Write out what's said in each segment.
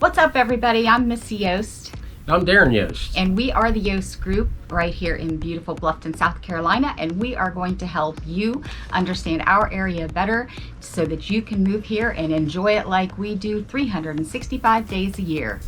What's up, everybody? I'm Missy Yost. I'm Darren Yost. And we are the Yost Group right here in beautiful Bluffton, South Carolina. And we are going to help you understand our area better so that you can move here and enjoy it like we do 365 days a year.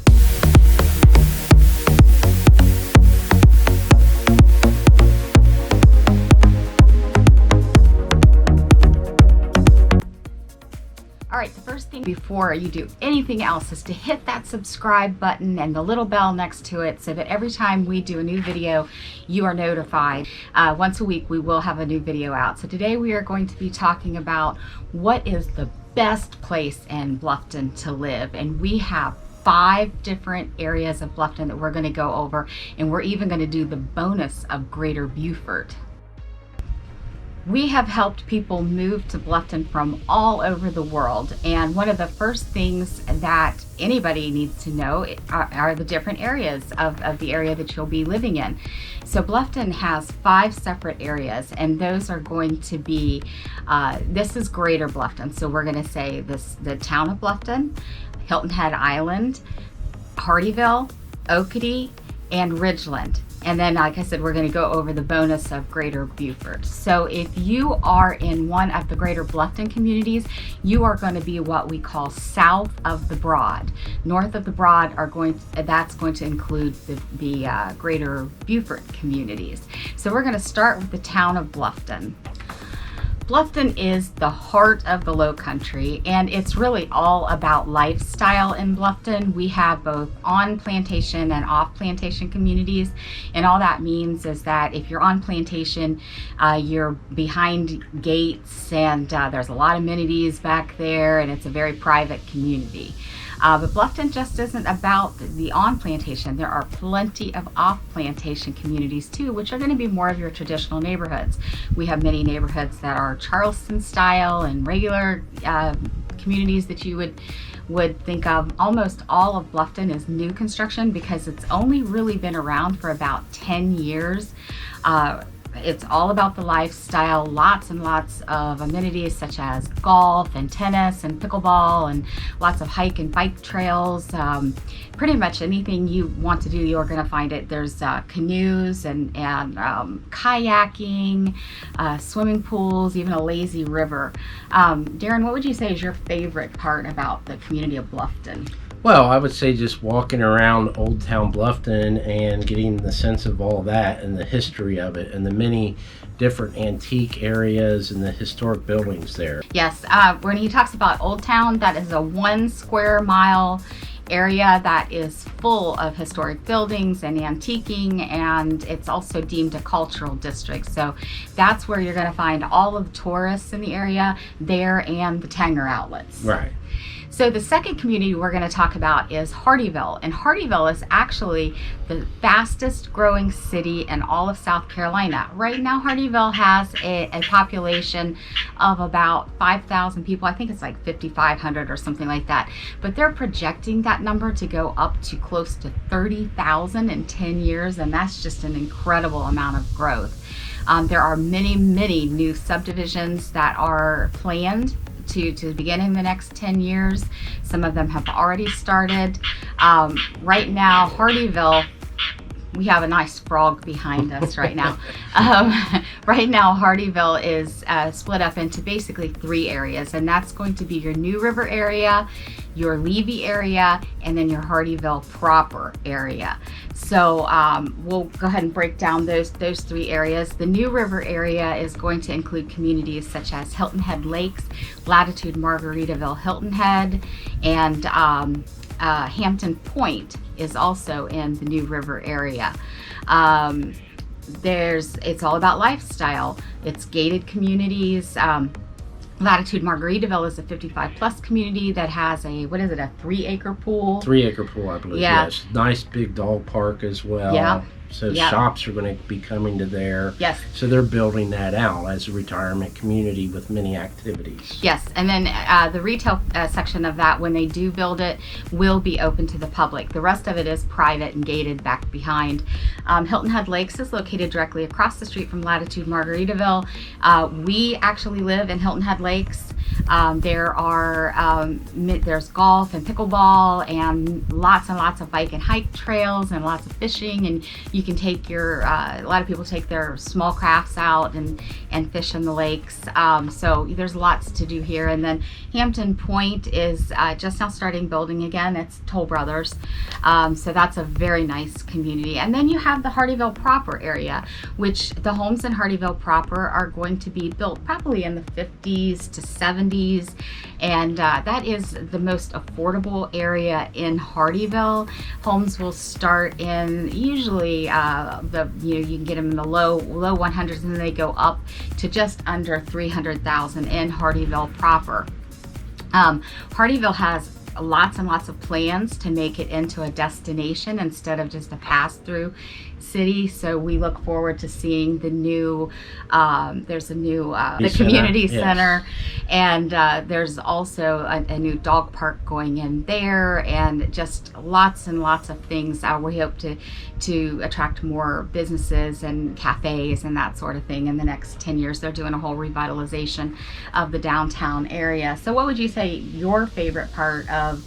All right, the first thing before you do anything else is to hit that subscribe button and the little bell next to it so that every time we do a new video, you are notified. Once a week, we will have a new video out. So today we are going to be talking about what is the best place in Bluffton to live. And we have 5 different areas of Bluffton that we're going to go over. And we're even going to do the bonus of Greater Beaufort. We have helped people move to Bluffton from all over the world, and one of the first things that anybody needs to know are the different areas of the area that you'll be living in. So Bluffton has 5 separate areas, and those are going to be, this is Greater Bluffton, so we're going to say the town of Bluffton, Hilton Head Island, Hardeeville, Oconee, and Ridgeland. And then, like I said, we're going to go over the bonus of Greater Beaufort. So if you are in one of the Greater Bluffton communities, you are going to be what we call south of the Broad. North of the Broad that's going to include the Greater Beaufort communities. So we're going to start with the town of Bluffton. Bluffton is the heart of the Low Country, and it's really all about lifestyle in Bluffton. We have both on plantation and off plantation communities, and all that means is that if you're on plantation, you're behind gates, and there's a lot of amenities back there, and it's a very private community. But Bluffton just isn't about the on plantation. There are plenty of off plantation communities too, which are going to be more of your traditional neighborhoods. We have many neighborhoods that are Charleston style and regular communities that you would think of. Almost all of Bluffton is new construction because it's only really been around for about 10 years. It's all about the lifestyle, lots and lots of amenities such as golf and tennis and pickleball and lots of hike and bike trails. Pretty much anything you want to do, you're going to find it. There's canoes and kayaking, swimming pools, even a lazy river. Darren, what would you say is your favorite part about the community of Bluffton? Well, I would say just walking around Old Town Bluffton and getting the sense of all that and the history of it and the many different antique areas and the historic buildings there. Yes, when he talks about Old Town, that is a 1 square mile area that is full of historic buildings and antiquing, and it's also deemed a cultural district. So that's where you're going to find all of the tourists in the area there and the Tanger outlets. Right. So the second community we're going to talk about is Hardeeville, and Hardeeville is actually the fastest growing city in all of South Carolina. Right now, Hardeeville has a population of about 5,000 people. I think it's like 5,500 or something like that. But they're projecting that number to go up to close to 30,000 in 10 years, and that's just an incredible amount of growth. There are many, many new subdivisions that are planned to begin in the next 10 years. Some of them have already started. Right now, Hardeeville, we have a nice frog behind us right now. Right now, Hardeeville is split up into basically 3 areas, and that's going to be your New River area, your Levy area, and then your Hardeeville proper area. So we'll go ahead and break down those 3 areas. The New River area is going to include communities such as Hilton Head Lakes, Latitude Margaritaville Hilton Head, and Hampton Point is also in the New River area. It's all about lifestyle. It's gated communities. Latitude Margaritaville is a 55 plus community that has a 3-acre pool. 3-acre pool, I believe. Yeah. Yes. Nice big dog park as well. Yeah. So Yep. shops are going to be coming to there. Yes. So they're building that out as a retirement community with many activities. Yes, and then the retail section of that, when they do build it, will be open to the public. The rest of it is private and gated back behind. Hilton Head Lakes is located directly across the street from Latitude Margaritaville. We actually live in Hilton Head Lakes. There's golf and pickleball and lots of bike and hike trails and lots of fishing, and you can take a lot of people take their small crafts out and fish in the lakes. So there's lots to do here. And then Hampton Point is just now starting building again. It's Toll Brothers. So that's a very nice community. And then you have the Hardeeville proper area, which the homes in Hardeeville proper are going to be built probably in the 50s to 70s. And that is the most affordable area in Hardeeville. Homes will start in usually you can get them in the low 100s, and then they go up to just under 300,000 in Hardeeville proper. Hardeeville has lots and lots of plans to make it into a destination instead of just a pass-through city. So we look forward to seeing the new there's a new the community center, and there's also a new dog park going in there, and just lots and lots of things. We hope to attract more businesses and cafes and that sort of thing in the next 10 years. They're doing a whole revitalization of the downtown area. So what would you say your favorite part of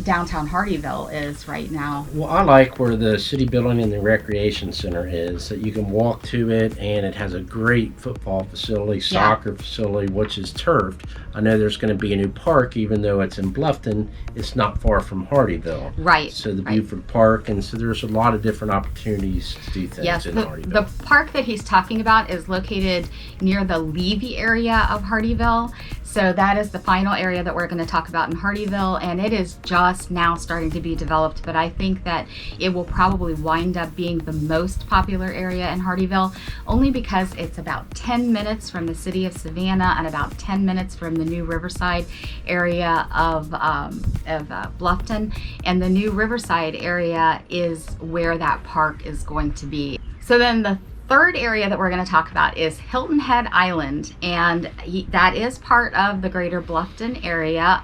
downtown Hardeeville is right now? Well, I like where the city building and the recreation center is, that you can walk to it, and it has a great football facility, soccer facility, which is turfed. I know there's going to be a new park, even though it's in Bluffton, it's not far from Hardeeville. Right. So the Beaufort Park, and so there's a lot of different opportunities to do things in Hardeeville. The park that he's talking about is located near the Levy area of Hardeeville. So that is the final area that we're going to talk about in Hardeeville, and it is just now starting to be developed, but I think that it will probably wind up being the most popular area in Hardeeville, only because it's about 10 minutes from the city of Savannah and about 10 minutes from the new Riverside area of Bluffton, and the new Riverside area is where that park is going to be. So then the third area that we're going to talk about is Hilton Head Island, and that is part of the Greater Bluffton area.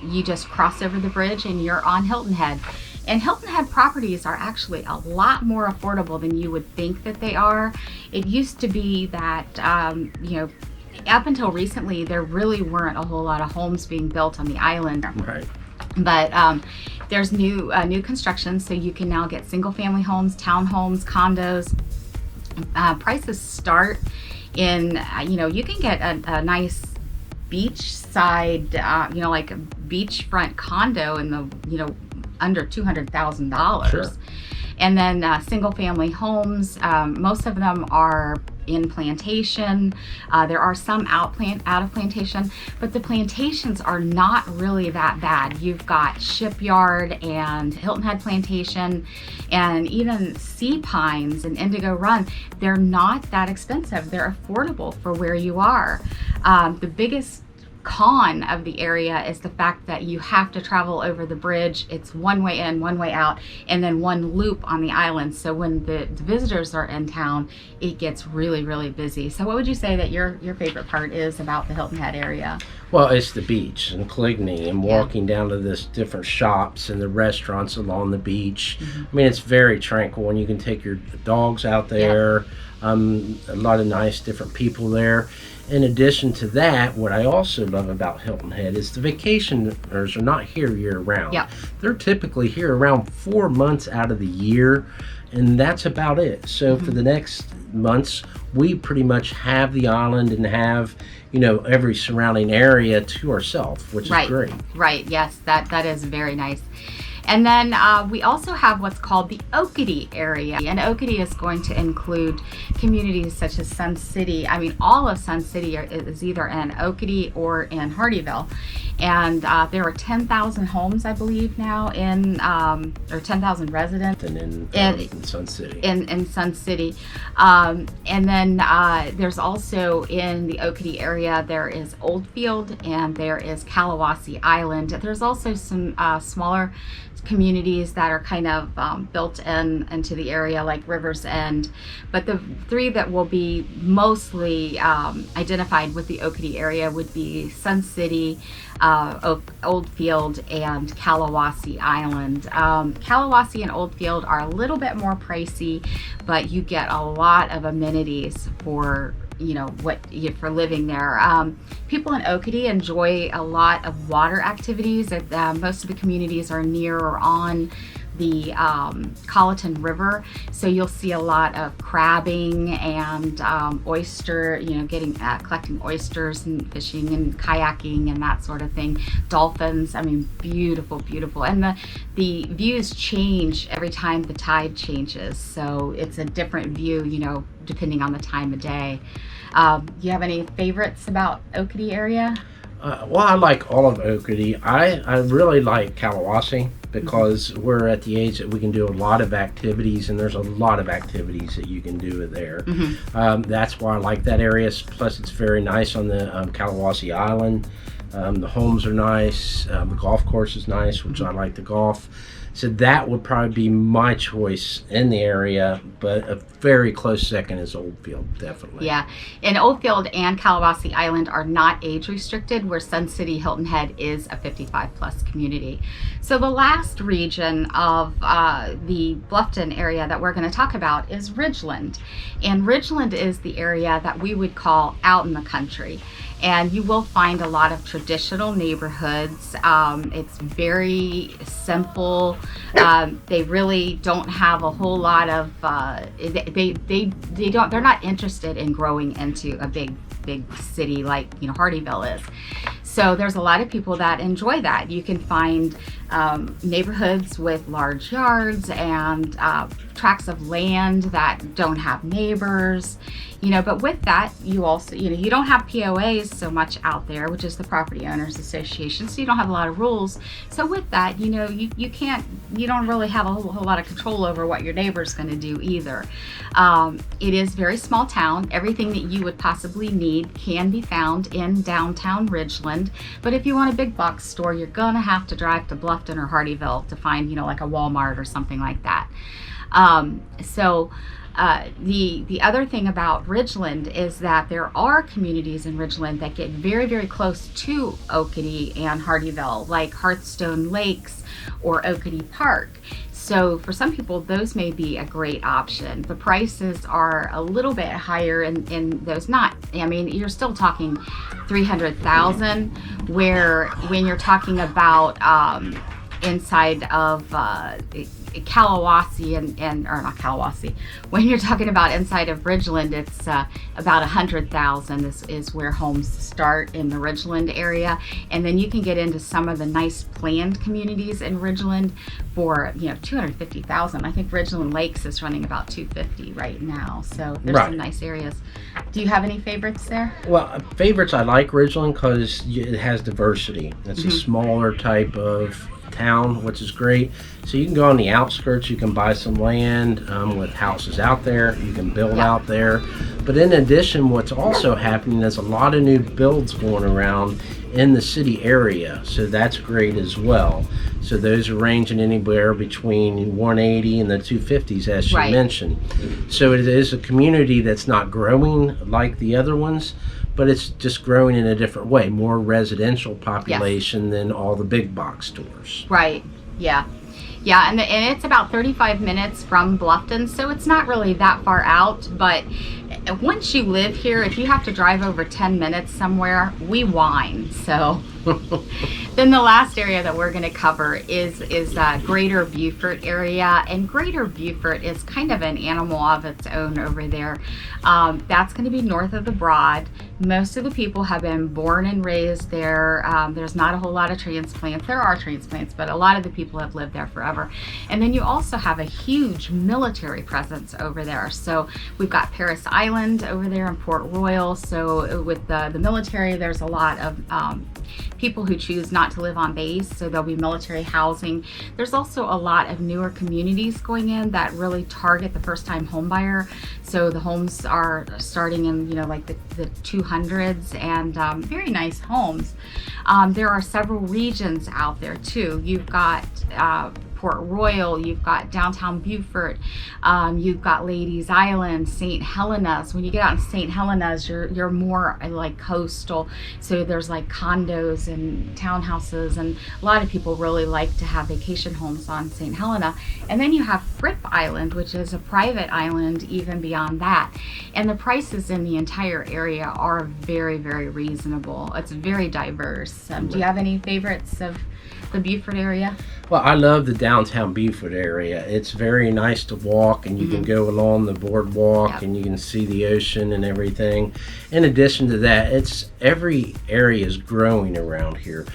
You just cross over the bridge and you're on Hilton Head. And Hilton Head properties are actually a lot more affordable than you would think that they are. It used to be that, up until recently, there really weren't a whole lot of homes being built on the island. Right. But there's new construction, so you can now get single-family homes, townhomes, condos. Prices start in, you can get a nice beachside, like a beachfront condo in the, under $200,000. Sure. And then single family homes, most of them are in plantation. There are some out of plantation, but the plantations are not really that bad. You've got Shipyard and Hilton Head Plantation and even Sea Pines and Indigo Run. They're not that expensive. They're affordable for where you are. The biggest con of the area is the fact that you have to travel over the bridge. It's one way in, one way out, and then one loop on the island. So when the visitors are in town, it gets really, really busy. So what would you say that your favorite part is about the Hilton Head area? Well, it's the beach and Coligny and walking down to this different shops and the restaurants along the beach. Mm-hmm. I mean, it's very tranquil, and you can take your dogs out there. A lot of nice different people there. In addition to that, what I also love about Hilton Head is the vacationers are not here year round. Yep. They're typically here around 4 months out of the year, and that's about it. So for the next months, we pretty much have the island and have, every surrounding area to ourselves, which is great. Right, yes, that is very nice. And then we also have what's called the Oconee area. And Oconee is going to include communities such as Sun City. I mean, all of Sun City is either in Oconee or in Hardeeville. And there are 10,000 homes, I believe, now or 10,000 residents. And in Sun City. In Sun City. And then there's also in the Oconee area, there is Oldfield and there is Kalawasi Island. There's also some smaller communities that are kind of built into the area, like Rivers End, but the three that will be mostly identified with the Oconee area would be Sun City, Oldfield, and Kalawasi Island. Kalawasi and Oldfield are a little bit more pricey, but you get a lot of amenities for for living there. People in Oconee enjoy a lot of water activities. Most of the communities are near or on the Colleton River, so you'll see a lot of crabbing and oyster, collecting oysters and fishing and kayaking and that sort of thing. Dolphins, I mean, beautiful, beautiful. And the views change every time the tide changes, so it's a different view, depending on the time of day. Do you have any favorites about Oconee area? Well, I like all of Oconee. I really like Kalawasi because we're at the age that we can do a lot of activities, and there's a lot of activities that you can do there. That's why I like that area. Plus, it's very nice on the Kalawasi Island. The homes are nice. The golf course is nice, which I like to golf. So that would probably be my choice in the area, but a very close second is Oldfield, definitely. Yeah, and Oldfield and Kalawasi Island are not age restricted, where Sun City Hilton Head is a 55 plus community. So the last region of the Bluffton area that we're going to talk about is Ridgeland. And Ridgeland is the area that we would call out in the country. And you will find a lot of traditional neighborhoods. It's very simple. They really don't have a whole lot of, they're not interested in growing into a big city like, Hardeeville is. So there's a lot of people that enjoy that. You can find neighborhoods with large yards and tracts of land that don't have neighbors, but with that, you also, you don't have POAs so much out there, which is the Property Owners Association, so you don't have a lot of rules. So with that, you don't really have a whole lot of control over what your neighbor's going to do either. It is very small town. Everything that you would possibly need can be found in downtown Ridgeland, but if you want a big box store, you're gonna have to drive to Bluffton or Hardeeville to find, like a Walmart or something like that. The other thing about Ridgeland is that there are communities in Ridgeland that get very, very close to Oconee and Hardeeville, like Hearthstone Lakes or Oconee Park. So for some people, those may be a great option. The prices are a little bit higher in those. You're still talking $300,000, where when you're talking about inside of Kalawasi or not Kalawasi, when you're talking about inside of Ridgeland, it's about $100,000 is where homes start in the Ridgeland area, and then you can get into some of the nice planned communities in Ridgeland for $250,000. I think Ridgeland Lakes is running about $250,000 right now, so there's some nice areas. Do you have any favorites there? Well, favorites, I like Ridgeland because it has diversity. It's a smaller type of town, which is great. So you can go on the outskirts, you can buy some land with houses out there, you can build out there. But in addition, what's also happening is a lot of new builds going around in the city area, so that's great as well. So those are ranging anywhere between 180 and the 250s, as you mentioned. So it is a community that's not growing like the other ones, but it's just growing in a different way, more residential population than all the big box stores. Right, yeah. Yeah, and it's about 35 minutes from Bluffton, so it's not really that far out, but once you live here, if you have to drive over 10 minutes somewhere, we whine, so. Then the last area that we're going to cover is Greater Beaufort area, and Greater Beaufort is kind of an animal of its own over there. That's going to be north of the Broad. Most of the people have been born and raised there. There's not a whole lot of transplants. There are transplants, but a lot of the people have lived there forever. And then you also have a huge military presence over there. So we've got Paris Island over there in Port Royal. So with the military, there's a lot of people who choose not to live on base, so there'll be military housing. There's also a lot of newer communities going in that really target the first-time home buyer. So the homes are starting in, like the 200s, and very nice homes. There are several regions out there too. You've got Port Royal, you've got downtown Beaufort, you've got Ladies Island, St. Helena's. When you get out in St. Helena's, you're more like coastal, so there's like condos and townhouses, and a lot of people really like to have vacation homes on St. Helena. And then you have Fripp Island, which is a private island even beyond that, and the prices in the entire area are very, very reasonable. It's very diverse. Do you have any favorites of the Beaufort area? Well, I love the downtown Beaufort area. It's very nice to walk, and you can go along the boardwalk, and you can see the ocean and everything. In addition to that, every area is growing around here.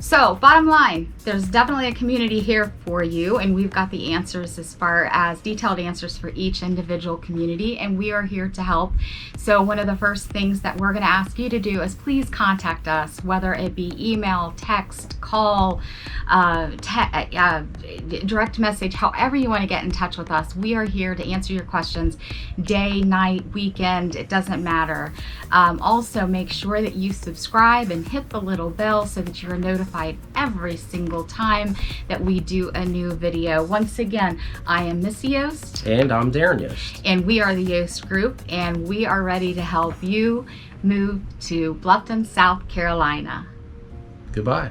So bottom line, there's definitely a community here for you, and we've got the answers as far as detailed answers for each individual community, and we are here to help. So one of the first things that we're going to ask you to do is please contact us, whether it be email, text, call, direct message, however you want to get in touch with us. We are here to answer your questions day, night, weekend, it doesn't matter. Also make sure that you subscribe and hit the little bell so that you're notified every single time that we do a new video. Once again, I am Missy Yost. And I'm Darren Yost. And we are the Yost Group, and we are ready to help you move to Bluffton, South Carolina. Goodbye.